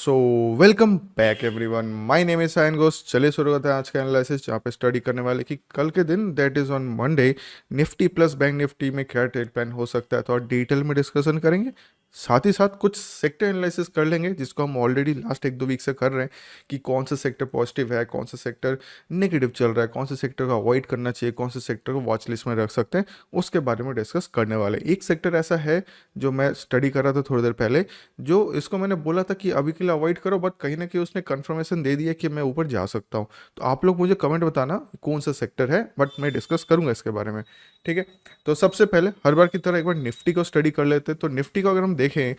So welcome back everyone, my name is Sayan Ghosh. चलिए शुरू करते हैं आज का एनालिसिस, जहाँ पे स्टडी करने वाले कि कल के दिन that is on Monday Nifty plus bank Nifty में क्या ट्रेड प्लान हो सकता है, तो और डिटेल में डिस्कशन करेंगे। साथ ही साथ कुछ सेक्टर एनालिसिस कर लेंगे, जिसको हम ऑलरेडी लास्ट 1-2 वीक से कर रहे हैं कि कौन सा सेक्टर पॉजिटिव है, कौन सा सेक्टर नेगेटिव चल रहा है, कौन से सेक्टर को अवॉइड करना चाहिए, कौन से सेक्टर को वॉच लिस्ट में रख सकते हैं, उसके बारे में डिस्कस करने वाले। एक सेक्टर ऐसा है जो मैं स्टडी कर रहा था थोड़ी देर पहले, जो इसको मैंने बोला था कि अभी के लिए अवॉइड करो, बट कहीं ना कहीं उसने कंफर्मेशन दे दिया कि मैं ऊपर जा सकता हूँ। तो आप लोग मुझे कमेंट बताना कौन सा सेक्टर है, बट मैं डिस्कस करूंगा इसके बारे में। ठीक है, तो सबसे पहले हर बार की तरह एक बार निफ्टी को स्टडी कर लेते हैं। तो निफ्टी को अगर हम देखें,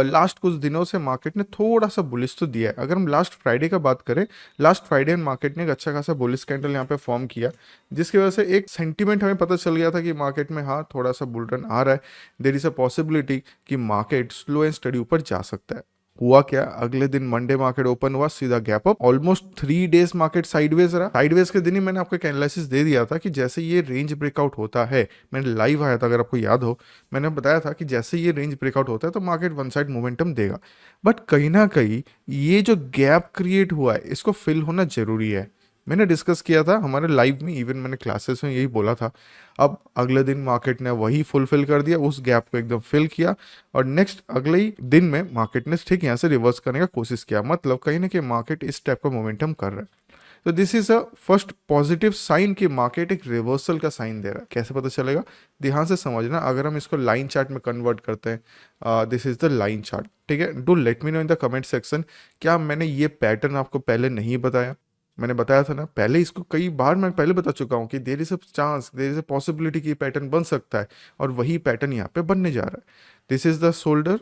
लास्ट कुछ दिनों से मार्केट ने थोड़ा सा बुलिश तो दिया है। अगर हम लास्ट फ्राइडे का बात करें, लास्ट फ्राइडे मार्केट ने एक अच्छा खासा बुलिश कैंडल यहाँ पे फॉर्म किया, जिसकी वजह से एक सेंटीमेंट हमें पता चल गया था कि मार्केट में हाँ थोड़ा सा बुल रन आ रहा है। देयर इज अ पॉसिबिलिटी कि मार्केट स्लो एंड स्टडी ऊपर जा सकता है। हुआ क्या, अगले दिन मंडे मार्केट ओपन हुआ, सीधा gap up, almost 3 days market sideways रहा। साइडवेज के दिन ही मैंने आपको एक एनालिसिस दे दिया था कि जैसे ये रेंज ब्रेकआउट होता है, मैंने लाइव आया था अगर आपको याद हो, मैंने बताया था कि जैसे ये रेंज ब्रेकआउट होता है तो मार्केट वन साइड मोमेंटम देगा। बट कहीं ना कहीं ये जो गैप क्रिएट हुआ है, इसको फिल होना जरूरी है। मैंने डिस्कस किया था हमारे लाइव में, इवन मैंने क्लासेस में यही बोला था। अब अगले दिन मार्केट ने वही फुलफिल कर दिया, उस गैप को एकदम फिल किया, और नेक्स्ट अगले ही दिन में मार्केट ने ठीक यहाँ से रिवर्स करने का कोशिश किया। मतलब कहीं ना कहीं मार्केट इस टाइप का मोमेंटम कर रहा है। तो this is a first positive sign कि मार्केट एक रिवर्सल का साइन दे रहा है। कैसे पता चलेगा, ध्यान से समझना। अगर हम इसको लाइन चार्ट में कन्वर्ट करते हैं, this is the line chart. ठीक है, do let me know in the comment section, क्या मैंने ये पैटर्न आपको पहले नहीं बताया? मैंने बताया था ना पहले, इसको कई बार मैं पहले बता चुका हूँ कि there is a chance, there is a possibility कि पैटर्न बन सकता है, और वही पैटर्न यहाँ पे बनने जा रहा है। This is the shoulder,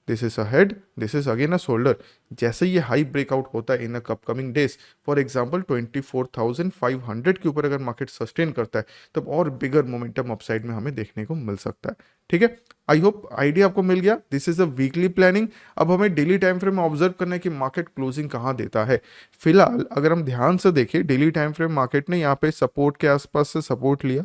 this is a head, this is again a shoulder. जैसे ये हाई ब्रेकआउट होता है in upcoming days, for example 24,500 के ऊपर अगर मार्केट सस्टेन करता है, तब और बिगर मोमेंटम अपसाइड में हमें देखने को मिल सकता है। ठीक है, आई होप आइडिया आपको मिल गया। This is a weekly planning. अब हमें डेली टाइम फ्रेम में ऑब्जर्व करना है कि मार्केट क्लोजिंग कहाँ देता है। फिलहाल अगर हम ध्यान से देखें, डेली टाइम फ्रेम मार्केट ने यहाँ पे सपोर्ट के आसपास से सपोर्ट लिया,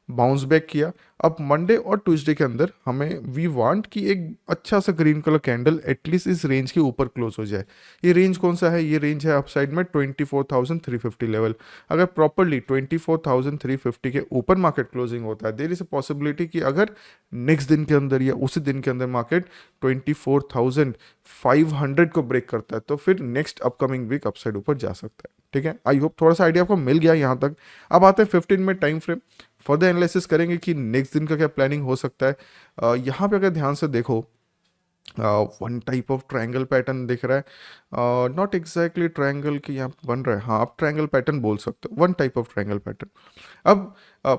बाउंस बैक किया। अब मंडे और ट्यूसडे के अंदर हमें वी वांट कि एक अच्छा सा ग्रीन कलर कैंडल एटलीस्ट इस रेंज के ऊपर क्लोज हो जाए। ये रेंज कौन सा है? ये रेंज है अपसाइड में 24,350 लेवल। अगर प्रॉपरली 24,350 के ऊपर मार्केट क्लोजिंग होता है, देयर इज अ पॉसिबिलिटी कि अगर नेक्स्ट दिन के अंदर या उसी दिन के अंदर मार्केट 24,500 को ब्रेक करता है, तो फिर नेक्स्ट अपकमिंग वीक अपसाइड ऊपर जा सकता है। ठीक है, आई होप थोड़ा सा आइडिया आपको मिल गया यहाँ तक। अब आते हैं 15 minute time frame, further analysis करेंगे कि नेक्स्ट दिन का क्या प्लानिंग हो सकता है। यहाँ पे अगर ध्यान से देखो, one type of triangle pattern दिख रहा है। नॉट एग्जैक्टली ट्रायंगल की यहाँ बन रहा है, हाँ आप ट्रायंगल पैटर्न बोल सकते हो, one type of triangle pattern. अब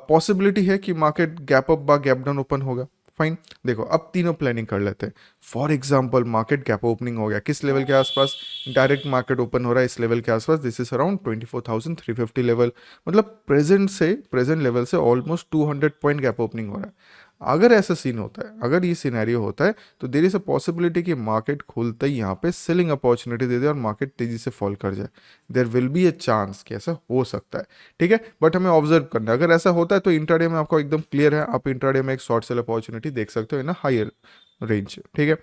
पॉसिबिलिटी है कि मार्केट गैप अप बा गैप डाउन ओपन होगा। फाइन, देखो अब तीनों प्लानिंग कर लेते हैं। For example market gap opening हो गया, किस लेवल के आसपास? डायरेक्ट मार्केट ओपन हो रहा है इस लेवल के आसपास, दिस इज अराउंड 24,350 लेवल। मतलब प्रेजेंट लेवल से ऑलमोस्ट 200 पॉइंट गैप ओपनिंग हो रहा है। अगर ऐसा सीन होता है, अगर ये सिनेरियो होता है, तो देर इज अ पॉसिबिलिटी कि मार्केट खुलते ही यहाँ पे सेलिंग अपॉर्चुनिटी दे दे और मार्केट तेजी से फॉल कर जाए। There will be a chance कि ऐसा हो सकता है। ठीक है, बट हमें ऑब्जर्व करना है। अगर ऐसा होता है तो इंट्राडे में आपको एकदम क्लियर है, आप इंट्राडे में एक शॉर्ट सेल अपॉर्चुनिटी देख सकते हो इन हायर रेंज। ठीक है,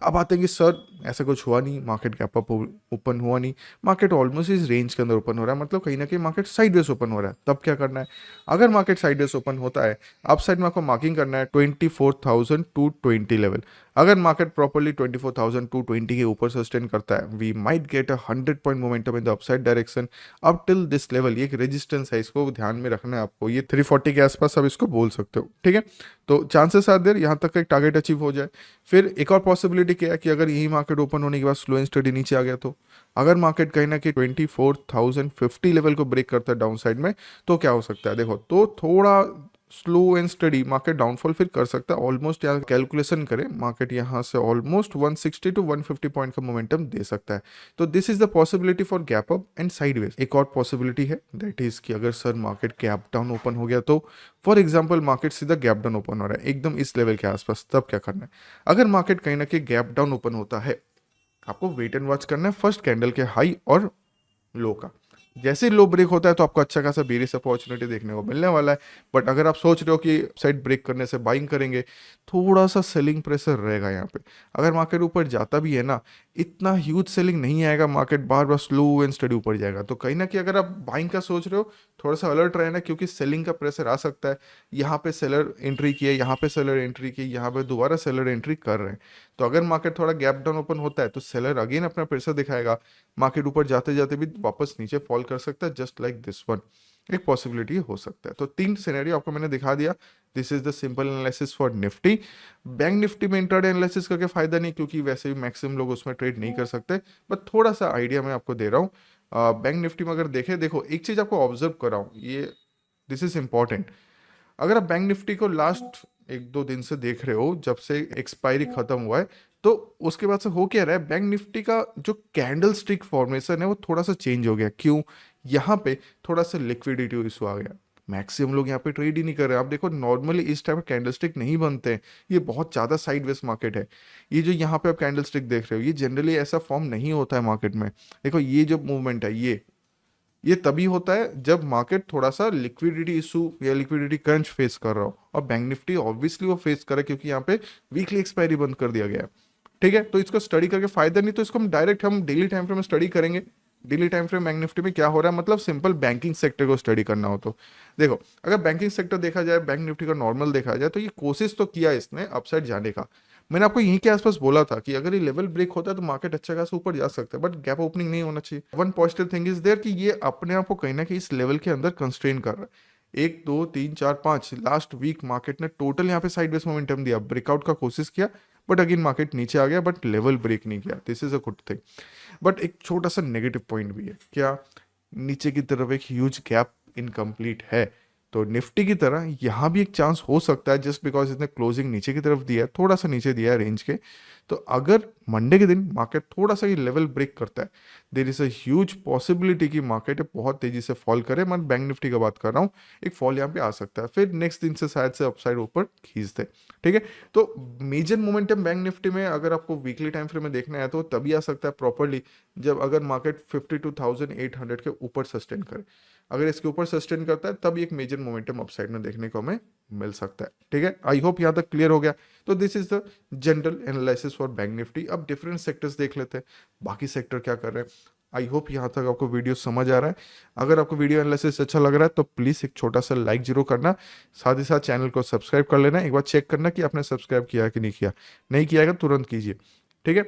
अब आते हैं कि सर ऐसा कुछ हुआ नहीं, मार्केट गैप अप ओपन हुआ नहीं, मार्केट ऑलमोस्ट इस रेंज के अंदर ओपन हो रहा है, मतलब कहीं ना कहीं मार्केट साइडवेज ओपन हो रहा है, तब क्या करना है? अगर मार्केट साइडवेज ओपन होता है, अप साइड में आपको मार्किंग करना है 24,220 लेवल। अगर मार्केट प्रॉपरली 24,220 के ऊपर सस्टेन करता है, we might get a 100 point momentum in the upside direction up till this level. ये एक रेजिस्टेंस है, इसको ध्यान में रखना है आपको। ये 340 के आसपास आप इसको बोल सकते हो। ठीक है, तो चांसेस आर देयर यहाँ तक एक टारगेट अचीव हो जाए। फिर एक और पॉसिबिलिटी क्या है कि अगर यही मार्केट ओपन होने के बाद स्लो एंड स्टडी नीचे आ गया, तो अगर मार्केट कहीं ना कहीं 24,050 लेवल को ब्रेक करता है डाउन साइड में, तो क्या हो सकता है? देखो, तो थोड़ा slow and study market downfall फिर कर सकता है। ऑलमोस्ट यहाँ कैलकुलेशन करें, मार्केट यहाँ से ऑलमोस्ट 160 टू 150 पॉइंट का मोमेंटम दे सकता है। तो this is the possibility for gap up and sideways. एक और पॉसिबिलिटी है, दैट इज कि अगर sir market gap down open हो गया, तो फॉर एग्जाम्पल मार्केट सीधा गैप डाउन ओपन हो रहा है एकदम इस लेवल के आसपास, तब क्या करना है? अगर मार्केट कहीं ना कहीं गैप डाउन ओपन होता है, आपको वेट एंड वॉच करना है फर्स्ट कैंडल के हाई और लो का। जैसे ही लो ब्रेक होता है तो आपको अच्छा खासा बेरिश अपॉर्चुनिटी देखने को मिलने वाला है। बट अगर आप सोच रहे हो कि साइड ब्रेक करने से बाइंग करेंगे, थोड़ा सा सेलिंग प्रेशर रहेगा यहाँ पे। अगर मार्केट ऊपर जाता भी है ना, इतना ह्यूज सेलिंग नहीं आएगा, market bar bar slow and study ऊपर जाएगा। तो कहीं ना कहीं अगर आप बाइंग का सोच रहे हो, थोड़ा सा अलर्ट रहना, क्योंकि सेलिंग का प्रेशर आ सकता है। यहाँ पे सेलर एंट्री किया, यहाँ पे सेलर एंट्री की, यहाँ पे दोबारा सेलर एंट्री कर रहे हैं। तो अगर मार्केट थोड़ा गैप डाउन ओपन होता है तो सेलर अगेन अपना प्रेशर दिखाएगा, मार्केट ऊपर जाते जाते भी वापस नीचे फॉल कर सकता है, जस्ट लाइक दिस वन। एक पॉसिबिलिटी हो सकता है। तो 3 सिनेरियो आपको मैंने दिखा दिया। This is the simple analysis for Nifty. Bank Nifty में इंट्राडे एनालिसिस करके फायदा नहीं, क्योंकि वैसे भी मैक्सिमम लोग उसमें ट्रेड नहीं कर सकते, बट थोड़ा सा आइडिया मैं आपको दे रहा हूँ। बैंक निफ्टी में अगर देखें, देखो एक चीज आपको ऑब्जर्व कर रहा हूँ, ये दिस इज इंपॉर्टेंट। अगर आप बैंक निफ्टी को लास्ट 1-2 दिन से देख रहे हो, जब से एक्सपायरी खत्म हुआ है, तो उसके बाद से हो क्या रहा है, बैंक निफ्टी का जो कैंडल स्टिक फॉर्मेशन है वो थोड़ा सा चेंज हो गया। क्यों? यहाँ पे थोड़ा सा लिक्विडिटी इशू आ गया। मैक्सिमम लोग यहाँ पे ट्रेड ही नहीं कर रहे। आप देखो नॉर्मली इस टाइप कैंडल स्टिक नहीं बनते हैं, ये बहुत ज़्यादा साइडवेज मार्केट है। ये जो यहाँ पे आप कैंडल स्टिक देख रहे हो, ये जनरली ऐसा फॉर्म नहीं होता है मार्केट में। देखो ये जो मूवमेंट है, ये तभी होता है जब मार्केट थोड़ा सा लिक्विडिटी इशू या लिक्विडिटी क्रंच फेस कर रहा हो। और बैंक निफ्टी ऑब्वियसली वो फेस करे, क्योंकि यहाँ पे वीकली एक्सपायरी बंद कर दिया गया है। ठीक है, तो इसको स्टडी करके फायदा नहीं, तो इसको हम डेली टाइम फ्रेम में स्टडी करेंगे। Daily time frame bank Nifty में क्या हो रहा है, मतलब सिंपल बैंकिंग सेक्टर को स्टडी करना हो तो देखो, अगर बैंकिंग सेक्टर देखा जाए, बैंक निफ्टी का नॉर्मल देखा जाए, तो ये कोशिश तो किया इसने अपसाइड जाने का। मैंने आपको यहीं के आसपास बोला था कि अगर ये लेवल ब्रेक होता है तो मार्केट अच्छा खासा ऊपर जा सकता है, बट गैप ओपनिंग नहीं होना चाहिए। One positive thing is there कि ये अपने आप को कहीं ना कहीं इस लेवल के अंदर कंस्ट्रेन कर रहा है। 1 2 3 4 5 लास्ट वीक मार्केट ने टोटल यहाँ पे साइडवेज मोमेंटम दिया, ब्रेकआउट का कोशिश किया, बट अगेन मार्केट नीचे आ गया, बट लेवल ब्रेक नहीं किया। This is a good thing. But एक छोटा सा नेगेटिव पॉइंट भी है, क्या? नीचे की तरफ एक ह्यूज गैप इनकम्प्लीट है। तो निफ्टी की तरह यहाँ भी एक चांस हो सकता है, जस्ट बिकॉज इसने क्लोजिंग नीचे की तरफ दिया है, थोड़ा सा नीचे दिया है रेंज के। तो अगर मंडे के दिन मार्केट थोड़ा सा ये लेवल ब्रेक करता है, there is a huge possibility कि मार्केट बहुत तेजी से फॉल करे। मैं बैंक निफ्टी की बात कर रहा हूँ, एक फॉल यहाँ पे आ सकता है, फिर नेक्स्ट दिन से शायद से अपसाइड ऊपर खींच दे। ठीक है, तो मेजर मोमेंटम बैंक निफ्टी में अगर आपको वीकली टाइम फ्रेम में देखना है तो तभी आ सकता है प्रॉपरली, जब अगर मार्केट 52,800 के ऊपर सस्टेन करे। अगर इसके ऊपर सस्टेन करता है तब एक मेजर मोमेंटम अपसाइड में देखने को हमें मिल सकता है। ठीक है, आई होप यहाँ तक क्लियर हो गया। तो this is the general analysis for bank Nifty. अब डिफरेंट सेक्टर्स देख लेते हैं, बाकी सेक्टर क्या कर रहे हैं। आई होप यहाँ तक आपको वीडियो समझ आ रहा है। अगर आपको वीडियो एनालिसिस अच्छा लग रहा है तो प्लीज़ एक छोटा सा लाइक जरूर करना, साथ ही साथ चैनल को सब्सक्राइब कर लेना। एक बार चेक करना कि आपने सब्सक्राइब किया कि नहीं किया, नहीं किया है तुरंत कीजिए। ठीक है,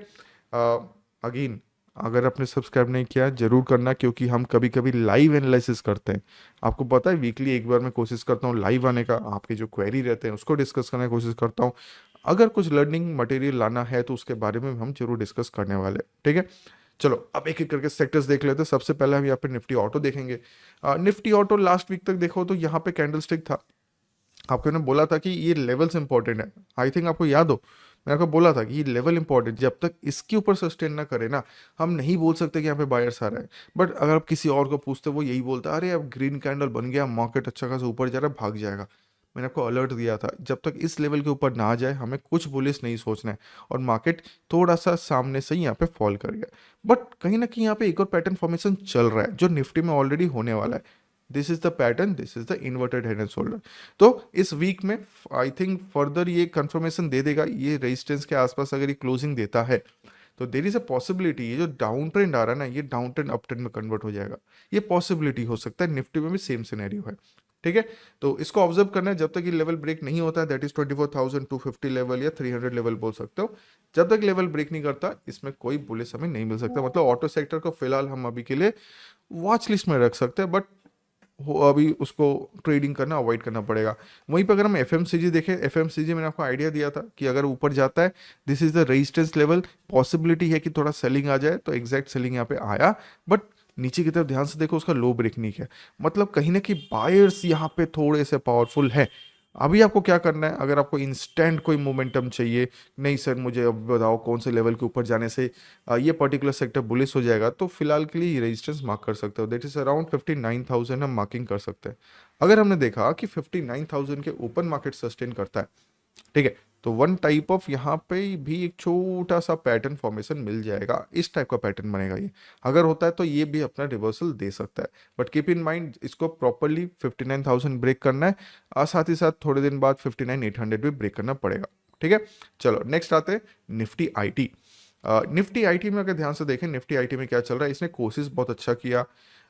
अगेन अगर आपने सब्सक्राइब नहीं किया जरूर करना, क्योंकि हम कभी कभी लाइव एनालिसिस करते हैं। आपको पता है वीकली एक बार मैं कोशिश करता हूँ लाइव आने का, आपके जो क्वेरी रहते हैं उसको डिस्कस करने की कोशिश करता हूँ। अगर कुछ लर्निंग मटेरियल लाना है तो उसके बारे में हम जरूर डिस्कस करने वाले हैं। ठीक है, चलो अब एक एक करके सेक्टर्स देख लेते हैं। सबसे पहले हम यहाँ पे निफ्टी ऑटो देखेंगे। निफ्टी ऑटो लास्ट वीक तक देखो तो यहाँ पे कैंडल स्टिक था। आपको ने बोला था कि ये लेवल्स इंपॉर्टेंट है, आई थिंक आपको याद हो, मैंने आपको बोला था कि ये लेवल इंपॉर्टेंट, जब तक इसके ऊपर सस्टेन ना करे ना, हम नहीं बोल सकते कि यहाँ पे बायर्स आ रहा है। बट अगर आप किसी और को पूछते वो यही बोलता है, अरे अब ग्रीन कैंडल बन गया, मार्केट अच्छा खासा ऊपर जा रहा है, भाग जाएगा। मैंने आपको अलर्ट दिया था, जब तक इस लेवल के ऊपर ना आ जाए हमें कुछ बुलिश नहीं सोचना है। और मार्केट थोड़ा सा सामने से ही यहाँ पे फॉल कर गया, बट कहीं ना कहीं यहाँ पे एक और पैटर्न फॉर्मेशन चल रहा है जो निफ्टी में ऑलरेडी होने वाला है। This is the pattern, this is the inverted head and shoulder. तो इस वीक में आई थिंक फर्दर ये कंफर्मेशन दे देगा, ये रेजिस्टेंस के आसपास अगर ये क्लोजिंग देता है तो देर इज अ पॉसिबिलिटी ये जो डाउन ट्रेंड आ रहा है ना, ये डाउन ट्रेंड अप ट्रेंड में कन्वर्ट हो जाएगा। ये पॉसिबिलिटी हो सकता है, निफ्टी में भी सेम सिनेरियो है। ठीक है, तो इसको ऑब्जर्व करना है, जब तक ये लेवल ब्रेक नहीं होता है, दैट इज 24,250 लेवल या 300 लेवल बोल सकते हो। जब तक लेवल ब्रेक नहीं करता इसमें कोई बुलिश हमें नहीं मिल सकता। मतलब ऑटो सेक्टर को फिलहाल हम अभी के लिए वॉच लिस्ट में रख सकते हैं, बट अभी उसको ट्रेडिंग करना अवॉइड करना पड़ेगा। वहीं पर अगर हम एफएमसीजी देखें, एफएमसीजी मैंने आपको आइडिया दिया था कि अगर ऊपर जाता है, this is the resistance level, possibility है कि थोड़ा सेलिंग आ जाए। तो एग्जैक्ट सेलिंग यहाँ पे आया, बट नीचे की तरफ ध्यान से देखो, उसका लो ब्रेक नहीं किया। मतलब कहीं ना कहीं बायर्स यहाँ पे थोड़े से पावरफुल है। अभी आपको क्या करना है, अगर आपको इंस्टेंट कोई मोमेंटम चाहिए, नहीं सर मुझे अब बताओ कौन से लेवल के ऊपर जाने से ये पर्टिकुलर सेक्टर बुलिश हो जाएगा, तो फिलहाल के लिए रेजिस्टेंस मार्क कर सकते हो, दैट इज अराउंड 59,000 हम मार्किंग कर सकते हैं। अगर हमने देखा कि 59,000 के ऊपर मार्केट सस्टेन करता है, ठीक है, तो वन टाइप ऑफ यहाँ पे भी एक छोटा सा पैटर्न फॉर्मेशन मिल जाएगा, इस टाइप का पैटर्न बनेगा ये। अगर होता है तो ये भी अपना रिवर्सल दे सकता है, बट कीप इन माइंड इसको प्रॉपरली 59,000 ब्रेक करना है, और साथ ही साथ थोड़े दिन बाद 59,800 भी ब्रेक करना पड़ेगा। ठीक है, चलो नेक्स्ट आते हैं निफ्टी आईटी। निफ्टी आईटी में अगर ध्यान से देखें, निफ्टी आईटी में क्या चल रहा है, इसने कोशिश बहुत अच्छा किया,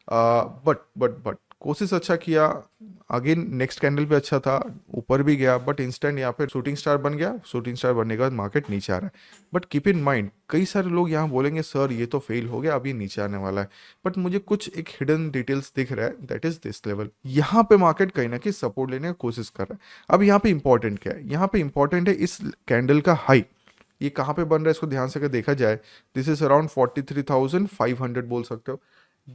बट कोशिश अच्छा किया, अगेन नेक्स्ट कैंडल पे अच्छा था, ऊपर भी गया, बट इंस्टेंट यहाँ पे शूटिंग स्टार बन गया। शूटिंग स्टार बनने के बाद मार्केट नीचे आ रहा है। बट कीप इन माइंड, कई सारे लोग यहाँ बोलेंगे सर ये तो फेल हो गया, अभी नीचे आने वाला है, बट मुझे कुछ एक हिडन डिटेल्स दिख रहा है, दैट इज दिस लेवल। यहाँ पे मार्केट कहीं ना कहीं सपोर्ट लेने की कोशिश कर रहा है। अब यहाँ पे इंपॉर्टेंट क्या है, यहाँ पे इंपॉर्टेंट है इस कैंडल का हाई, ये कहाँ पे बन रहा है इसको ध्यान से अगर देखा जाए, दिस इज अराउंड 43,500 बोल सकते हो।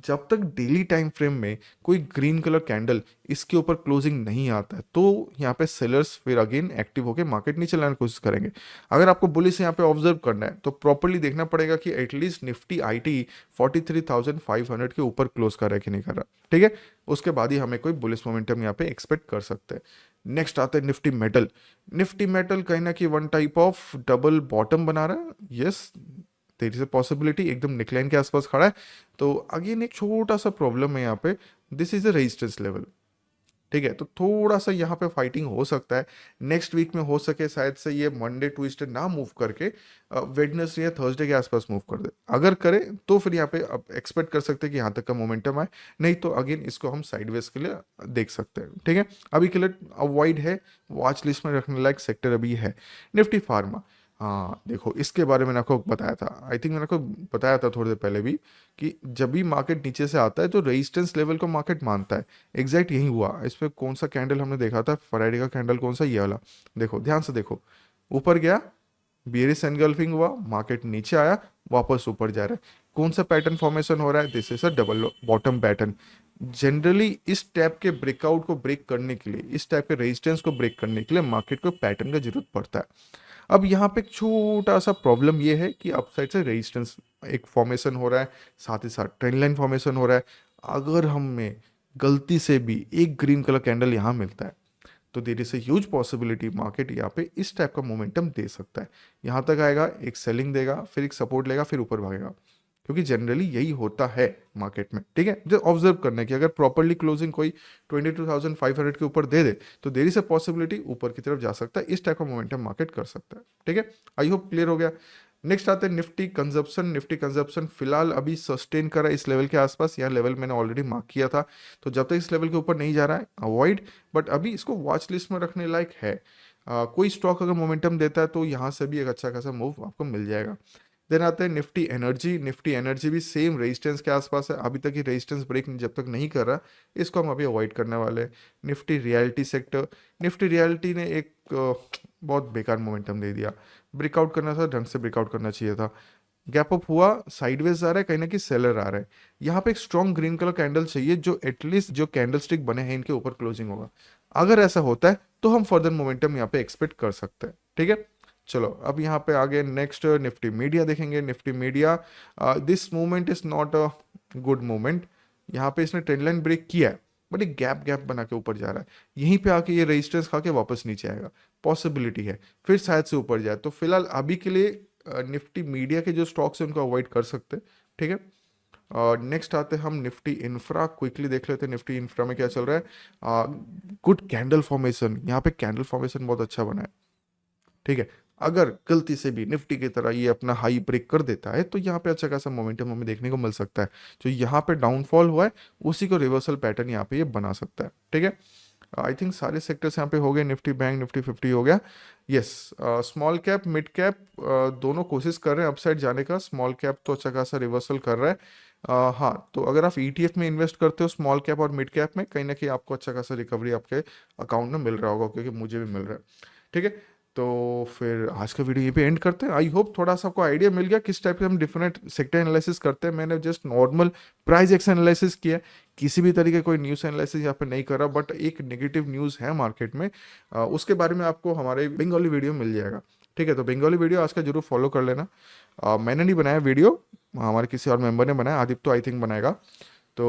जब तक डेली टाइम फ्रेम में कोई ग्रीन कलर कैंडल इसके ऊपर क्लोजिंग नहीं आता है, तो यहाँ पे सेलर्स फिर अगेन एक्टिव होकर मार्केट नीचे लाने की कोशिश करेंगे। अगर आपको बुलिश यहाँ पे ऑब्जर्व करना है तो प्रॉपर्ली देखना पड़ेगा कि एटलीस्ट निफ्टी आईटी 43,500 के ऊपर क्लोज कर रहा है कि नहीं कर रहा। ठीक है, उसके बाद ही हमें कोई बुलिश मोमेंटम यहाँ पे एक्सपेक्ट कर सकते हैं। नेक्स्ट आते हैं निफ्टी मेटल। निफ्टी मेटल कहीं ना कहीं one type of double bottom बना रहा है, yes there is a possibility, एकदम नेकलाइन के आसपास खड़ा है। तो अगेन एक छोटा सा प्रॉब्लम है यहाँ पे, this is a resistance level. ठीक है, तो थोड़ा सा यहाँ पे फाइटिंग हो सकता है। नेक्स्ट वीक में हो सके शायद से ये मंडे ट्यूसडे ना मूव करके वेडनेसडे या थर्सडे के आसपास मूव कर दे। अगर करे तो फिर यहाँ पे अब एक्सपेक्ट कर सकते हैं कि यहाँ तक का मोमेंटम आए, नहीं तो अगेन इसको हम साइडवेज के लिए देख सकते हैं। ठीक है, अभी के लिए अवॉइड है, वॉच लिस्ट में रखने लायक सेक्टर अभी है। निफ्टी फार्मा, हाँ देखो इसके बारे में मैंने आपको बताया था, आई थिंक मैंने आपको बताया था थोड़ी देर पहले भी, कि जब भी मार्केट नीचे से आता है तो रेजिस्टेंस लेवल को मार्केट मानता है। एग्जैक्ट यही हुआ। इसमें कौन सा कैंडल हमने देखा था, फ्राइडे का कैंडल कौन सा, ये वाला देखो ध्यान से देखो, ऊपर गया, बियरिश एनगल्फिंग हुआ, मार्केट नीचे आया, वापस ऊपर जा रहा है। कौन सा पैटर्न फॉर्मेशन हो रहा है, this is a double bottom pattern. Generally इस टाइप के ब्रेकआउट को ब्रेक करने के लिए, इस टाइप के रेजिस्टेंस को ब्रेक करने के लिए मार्केट को पैटर्न का जरूरत पड़ता है। अब यहाँ पे एक छोटा सा प्रॉब्लम ये है कि अपसाइड से रेजिस्टेंस एक फॉर्मेशन हो रहा है, साथ ही साथ ट्रेंड लाइन फॉर्मेशन हो रहा है। अगर हमें गलती से भी एक ग्रीन कलर कैंडल यहाँ मिलता है तो there is a huge possibility market यहाँ पे इस टाइप का मोमेंटम दे सकता है। यहाँ तक आएगा, एक सेलिंग देगा, फिर एक सपोर्ट लेगा, फिर ऊपर भागेगा, क्योंकि जनरली यही होता है मार्केट में। ठीक है, जो ऑब्जर्व करने की, अगर प्रॉपरली क्लोजिंग कोई 22,500 के ऊपर दे दे तो देर इज अ पॉसिबिलिटी ऊपर की तरफ जा सकता है, इस टाइप का मोमेंटम मार्केट कर सकता है। ठीक है, आई होप क्लियर हो गया। नेक्स्ट आते हैं निफ्टी कंजप्शन। निफ्टी कंजप्शन फिलहाल अभी सस्टेन कर रहा है इस लेवल के आसपास, यह लेवल मैंने ऑलरेडी मार्क किया था, तो जब तक इस लेवल के ऊपर नहीं जा रहा है अवॉइड, बट अभी इसको वॉच लिस्ट में रखने लायक है। कोई स्टॉक अगर मोमेंटम देता है तो यहाँ से भी एक अच्छा खासा मूव आपको मिल जाएगा। देन आते हैं निफ्टी एनर्जी। निफ्टी एनर्जी भी सेम रेजिस्टेंस के आसपास है, अभी तक ये रेजिस्टेंस ब्रेक जब तक नहीं कर रहा, इसको हम अभी अवॉइड करने वाले हैं। Nifty reality sector, Nifty reality ने एक बहुत बेकार मोमेंटम दे दिया, ब्रेकआउट करना था, ढंग से ब्रेकआउट करना चाहिए था, गैप अप हुआ, साइडवेज आ रहा है, कहीं ना कहीं सेलर आ रहा है। यहाँ पे एक स्ट्रॉन्ग ग्रीन कलर कैंडल चाहिए जो एटलीस्ट जो कैंडल स्टिक बने हैं इनके ऊपर क्लोजिंग होगा। अगर ऐसा होता है तो हम फर्दर मोमेंटम यहाँ पे एक्सपेक्ट कर सकते हैं। ठीक है, चलो अब यहाँ पे आगे नेक्स्ट निफ्टी मीडिया देखेंगे। Nifty media, this movement is not a good movement. यहाँ पे इसने ट्रेंड लाइन ब्रेक किया है, बट एक गैप गैप बना के ऊपर जा रहा है, यहीं पे आके ये रेजिस्टेंस खा के वापस नीचे आएगा, पॉसिबिलिटी है फिर शायद से ऊपर जाए। तो फिलहाल अभी के लिए निफ्टी मीडिया के जो स्टॉक्स हैं उनको अवॉइड कर सकते हैं। ठीक है, नेक्स्ट आते हैं हम निफ्टी इंफ्रा, क्विकली देख लेते हैं निफ्टी इंफ्रा में क्या चल रहा है। गुड कैंडल फॉर्मेशन, यहाँ पे कैंडल फॉर्मेशन बहुत अच्छा बना है। ठीक है, अगर गलती से भी निफ्टी की तरह ये अपना हाई ब्रेक कर देता है तो यहाँ पे अच्छा खासा मोमेंटम हमें देखने को मिल सकता है। जो यहाँ पे डाउनफॉल हुआ है उसी को रिवर्सल पैटर्न यहाँ पे ये बना सकता है। ठीक है, आई थिंक सारे सेक्टर्स यहाँ पे हो गए, निफ्टी बैंक निफ्टी 50 हो गया। Yes, small cap mid cap दोनों कोशिश कर रहे हैं अपसाइड जाने का। स्मॉल कैप तो अच्छा खासा रिवर्सल कर रहा है। हाँ, तो अगर आप ETF में इन्वेस्ट करते हो स्मॉल कैप और मिड कैप में, कहीं ना कहीं आपको अच्छा खासा रिकवरी आपके अकाउंट में मिल रहा होगा, क्योंकि मुझे भी मिल रहा है। ठीक है, तो फिर आज का वीडियो ये पे एंड करते हैं। आई होप थोड़ा सा आपको आइडिया मिल गया किस टाइप से हम डिफरेंट सेक्टर एनालिसिस करते हैं। मैंने just normal price action analysis किया, किसी भी तरीके कोई न्यूज़ एनालिसिस यहाँ पे नहीं कर रहा, बट एक नेगेटिव न्यूज़ है मार्केट में, उसके बारे में आपको हमारे बंगाली वीडियो मिल जाएगा। ठीक है, तो बंगाली वीडियो आज का जरूर फॉलो कर लेना। मैंने नहीं बनाया वीडियो, हमारे किसी और मेंबर ने बनाया, आदित्य आई थिंक बनाएगा। तो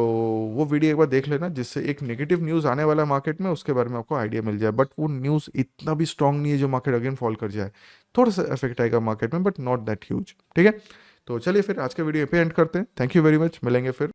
वो वीडियो एक बार देख लेना, जिससे एक नेगेटिव न्यूज़ आने वाला है मार्केट में उसके बारे में आपको आइडिया मिल जाए, बट वो न्यूज़ इतना भी स्ट्रांग नहीं है जो मार्केट अगेन फॉल कर जाए। थोड़ा सा इफेक्ट आएगा मार्केट में, बट नॉट दैट ह्यूज। ठीक है, तो चलिए फिर आज का वीडियो पे एंड करते हैं। थैंक यू वेरी मच, मिलेंगे फिर।